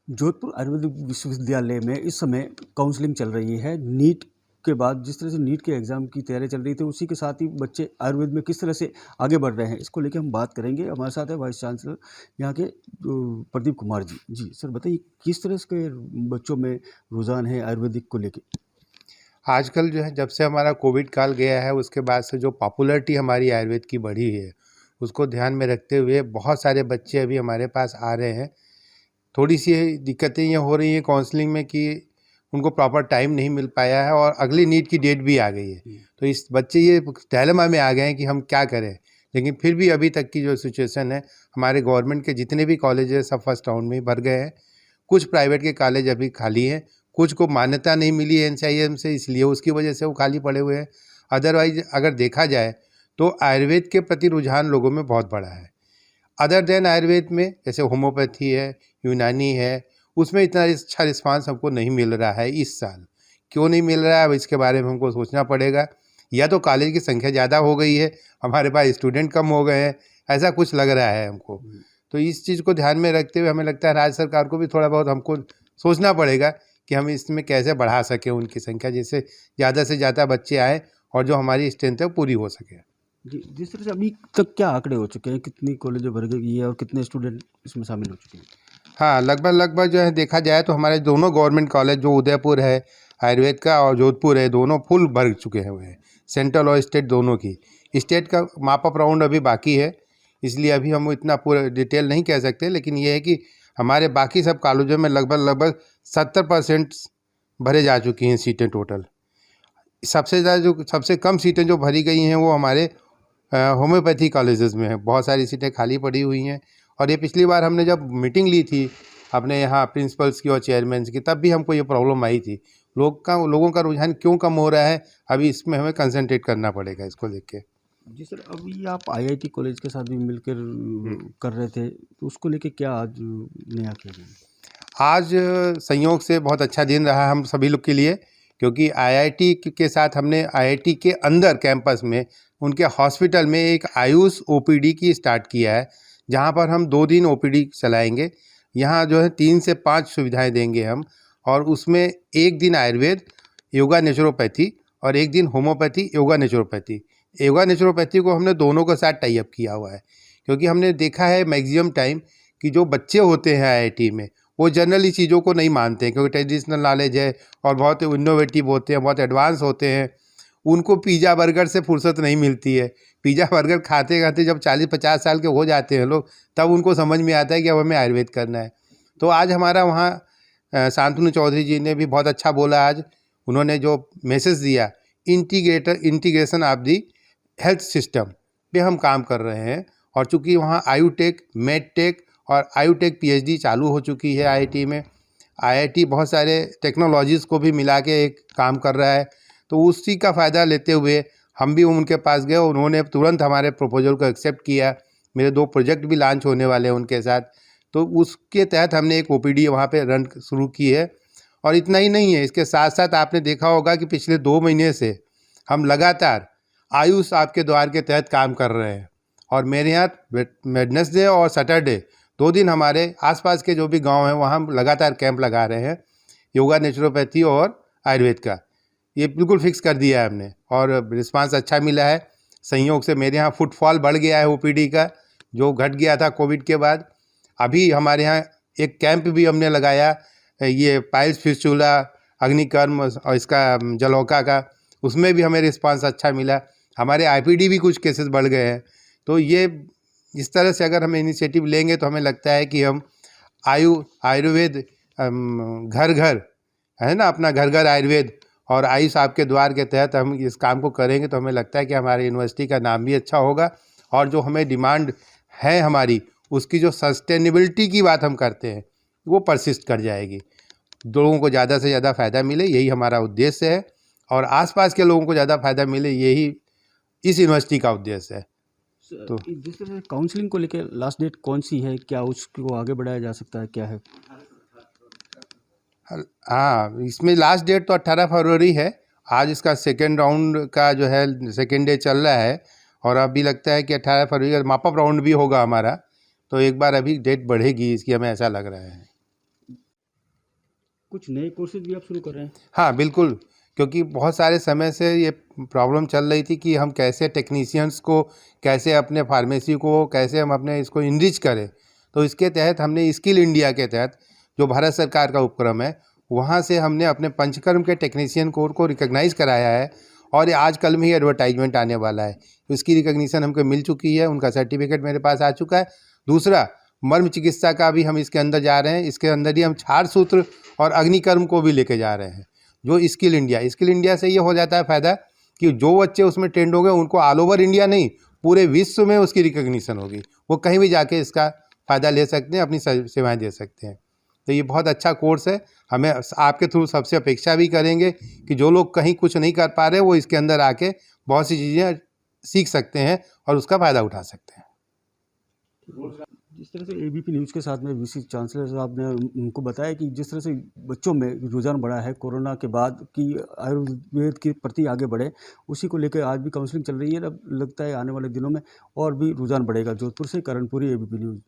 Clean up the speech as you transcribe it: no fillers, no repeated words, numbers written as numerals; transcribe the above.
जोधपुर आयुर्वेदिक विश्वविद्यालय में इस समय काउंसलिंग चल रही है। नीट के बाद जिस तरह से नीट के एग्ज़ाम की तैयारी चल रही थी, उसी के साथ ही बच्चे आयुर्वेद में किस तरह से आगे बढ़ रहे हैं, इसको लेके हम बात करेंगे। हमारे साथ है वाइस चांसलर यहाँ के प्रदीप कुमार जी। जी सर, बताइए किस तरह के बच्चों में रुझान है आयुर्वेदिक को लेके? आजकल जो है, जब से हमारा कोविड काल गया है उसके बाद से जो पॉपुलैरिटी हमारी आयुर्वेद की बढ़ी है, उसको ध्यान में रखते हुए बहुत सारे बच्चे अभी हमारे पास आ रहे हैं। थोड़ी सी दिक्कतें ये हो रही हैं काउंसलिंग में कि उनको प्रॉपर टाइम नहीं मिल पाया है और अगली नीट की डेट भी आ गई है। तो इस बच्चे ये डायलेमा में आ गए हैं कि हम क्या करें। लेकिन फिर भी अभी तक की जो सिचुएशन है, हमारे गवर्नमेंट के जितने भी कॉलेज है सब फर्स्ट राउंड में ही भर गए हैं। कुछ प्राइवेट के कॉलेज अभी खाली हैं, कुछ को मान्यता नहीं मिली है NCIM से, इसलिए उसकी वजह से वो खाली पड़े हुए हैं। अदरवाइज अगर देखा जाए तो आयुर्वेद के प्रति रुझान लोगों में बहुत बड़ा है। अदर देन आयुर्वेद में जैसे होम्योपैथी है, यूनानी है, उसमें इतना अच्छा रिस्पांस हमको नहीं मिल रहा है इस साल। क्यों नहीं मिल रहा है, अब इसके बारे में हमको सोचना पड़ेगा। या तो कॉलेज की संख्या ज़्यादा हो गई है, हमारे पास स्टूडेंट कम हो गए हैं, ऐसा कुछ लग रहा है हमको। तो इस चीज़ को ध्यान में रखते हुए हमें लगता है राज्य सरकार को भी थोड़ा बहुत हमको सोचना पड़ेगा कि हम इसमें कैसे बढ़ा सकें उनकी संख्या, जिससे ज़्यादा से ज़्यादा बच्चे आए और जो हमारी स्ट्रेंथ है वो पूरी हो सके। जी, जिस तरह से अभी तक क्या आंकड़े हो चुके हैं, कितनी कॉलेजें भर गई है और कितने स्टूडेंट इसमें शामिल हो चुके हैं? हाँ, लगभग जो है देखा जाए तो हमारे दोनों गवर्नमेंट कॉलेज जो उदयपुर है आयुर्वेद का और जोधपुर है, दोनों फुल भर चुके हैं, सेंट्रल और स्टेट दोनों की। स्टेट का माप अप राउंड अभी बाकी है, इसलिए अभी हम इतना पूरा डिटेल नहीं कह सकते। लेकिन ये है कि हमारे बाकी सब कॉलेजों में लगभग 70% भरे जा चुकी हैं सीटें टोटल। सबसे ज़्यादा जो सबसे कम सीटें जो भरी गई हैं वो हमारे होम्योपैथी कॉलेजेस में है। बहुत सारी सीटें खाली पड़ी हुई हैं। और ये पिछली बार हमने जब मीटिंग ली थी अपने यहाँ प्रिंसिपल्स की और चेयरमैन की, तब भी हमको ये प्रॉब्लम आई थी। लोगों का रुझान क्यों कम हो रहा है, अभी इसमें हमें कंसंट्रेट करना पड़ेगा इसको देख के। जी सर, अभी आप IIT कॉलेज के साथ भी मिलकर कर रहे थे, तो उसको लेके क्या आज नया किया गया? आज संयोग से बहुत अच्छा दिन रहा हम सभी लोग के लिए, क्योंकि IIT के साथ हमने IIT के अंदर कैंपस में उनके हॉस्पिटल में एक आयुष OPD की स्टार्ट किया है, जहां पर हम 2 दिन OPD चलाएंगे। यहाँ जो है 3 से 5 सुविधाएं देंगे हम, और उसमें एक दिन आयुर्वेद योगा नेचुरोपैथी और एक दिन homeopathy yoga naturopathy. Yoga naturopathy को हमने दोनों के साथ टाई अप किया हुआ है, क्योंकि हमने देखा है मैक्सिमम टाइम कि जो बच्चे होते हैं IIT में वो जनरली चीज़ों को नहीं मानते हैं, क्योंकि ट्रेडिशनल नॉलेज है और बहुत इनोवेटिव होते हैं, बहुत एडवांस होते हैं। उनको पिज़्ज़ा बर्गर से फुर्सत नहीं मिलती है। पिज़्ज़ा बर्गर खाते खाते जब 40-50 साल के हो जाते हैं लोग, तब उनको समझ में आता है कि अब हमें आयुर्वेद करना है। तो आज हमारा वहाँ शांतनु चौधरी जी ने भी बहुत अच्छा बोला। आज उन्होंने जो मैसेज दिया, integration of the health system पे हम काम कर रहे हैं। और चूँकि वहाँ आयुटेक, मेडटेक और आयुटेक PhD चालू हो चुकी है IIT में। IIT बहुत सारे टेक्नोलॉजीज़ को भी मिला के एक काम कर रहा है, तो उसी का फ़ायदा लेते हुए हम भी उनके पास गए। उन्होंने तुरंत हमारे प्रपोजल को एक्सेप्ट किया। मेरे 2 प्रोजेक्ट भी लॉन्च होने वाले हैं उनके साथ, तो उसके तहत हमने एक OPD वहाँ पे रन शुरू की है। और इतना ही नहीं है, इसके साथ साथ आपने देखा होगा कि पिछले 2 महीने से हम लगातार आयुष आपके द्वार के तहत काम कर रहे हैं। और मेरे यहाँ वेडनेसडे और सैटरडे 2 दिन हमारे आसपास के जो भी गांव हैं वहाँ हम लगातार कैंप लगा रहे हैं योगा नेचुरोपैथी और आयुर्वेद का। ये बिल्कुल फिक्स कर दिया है हमने और रिस्पांस अच्छा मिला है। संयोग से मेरे यहाँ फुटफॉल बढ़ गया है OPD का, जो घट गया था कोविड के बाद। अभी हमारे यहाँ एक कैंप भी हमने लगाया, ये पाइल्स फिस्टुला, अग्निकर्म और इसका जलौका का, उसमें भी हमें रिस्पांस अच्छा मिला। हमारे IPD भी कुछ केसेस बढ़ गए हैं। तो ये इस तरह से अगर हम इनिशिएटिव लेंगे तो हमें लगता है कि हम आयुर्वेद घर घर है ना, अपना घर घर आयुर्वेद और आयुष आपके द्वार के तहत हम इस काम को करेंगे तो हमें लगता है कि हमारी यूनिवर्सिटी का नाम भी अच्छा होगा। और जो हमें डिमांड है हमारी, उसकी जो सस्टेनेबिलिटी की बात हम करते हैं वो परसिस्ट कर जाएगी। लोगों को ज़्यादा से ज़्यादा फ़ायदा मिले, यही हमारा उद्देश्य है। और आसपास के लोगों को ज़्यादा फ़ायदा मिले, यही इस यूनिवर्सिटी का उद्देश्य है। तो जिस तरह से काउंसलिंग को लेकर लास्ट डेट कौन सी है, क्या उसको आगे बढ़ाया जा सकता है, क्या है? हाँ, इसमें लास्ट डेट तो 18 फरवरी है। आज इसका सेकेंड राउंड का जो है सेकेंड डे चल रहा है, और अभी लगता है कि 18 फरवरी का मापअप राउंड भी होगा हमारा। तो एक बार अभी डेट बढ़ेगी इसकी, हमें ऐसा लग रहा है। कुछ नए कोर्सेज भी आप शुरू कर रहे हैं? हाँ, बिल्कुल, क्योंकि बहुत सारे समय से ये प्रॉब्लम चल रही थी कि हम कैसे टेक्नीशियंस को, कैसे अपने फार्मेसी को, कैसे हम अपने इसको इनरिच करें। तो इसके तहत हमने स्किल इंडिया के तहत, जो भारत सरकार का उपक्रम है, वहाँ से हमने अपने पंचकर्म के टेक्नीशियन कोर को रिकॉग्नाइज़ कराया है और ये आज कल में ही एडवर्टाइजमेंट आने वाला है। उसकी रिकॉग्निशन हमको मिल चुकी है, उनका सर्टिफिकेट मेरे पास आ चुका है। दूसरा, मर्म चिकित्सा का भी हम इसके अंदर जा रहे हैं। इसके अंदर ही हम क्षार सूत्र और अग्निकर्म को भी लेके जा रहे हैं। जो स्किल इंडिया से ये हो जाता है फ़ायदा कि जो बच्चे उसमें ट्रेंड हो गए उनको ऑल ओवर इंडिया नहीं, पूरे विश्व में उसकी रिकॉग्निशन होगी। वो कहीं भी जाके इसका फ़ायदा ले सकते हैं, अपनी सेवाएं दे सकते हैं। तो ये बहुत अच्छा कोर्स है। हमें आपके थ्रू सबसे अपेक्षा भी करेंगे कि जो लोग कहीं कुछ नहीं कर पा रहे वो इसके अंदर आके बहुत सी चीज़ें सीख सकते हैं और उसका फ़ायदा उठा सकते हैं। जिस तरह से एबीपी न्यूज़ के साथ में वीसी चांसलर साहब ने उनको बताया कि जिस तरह से बच्चों में रुझान बढ़ा है कोरोना के बाद कि आयुर्वेद के प्रति आगे बढ़े, उसी को लेकर आज भी काउंसलिंग चल रही है। अब लगता है आने वाले दिनों में और भी रुझान बढ़ेगा। जोधपुर से करणपुरी, एबीपी न्यूज़।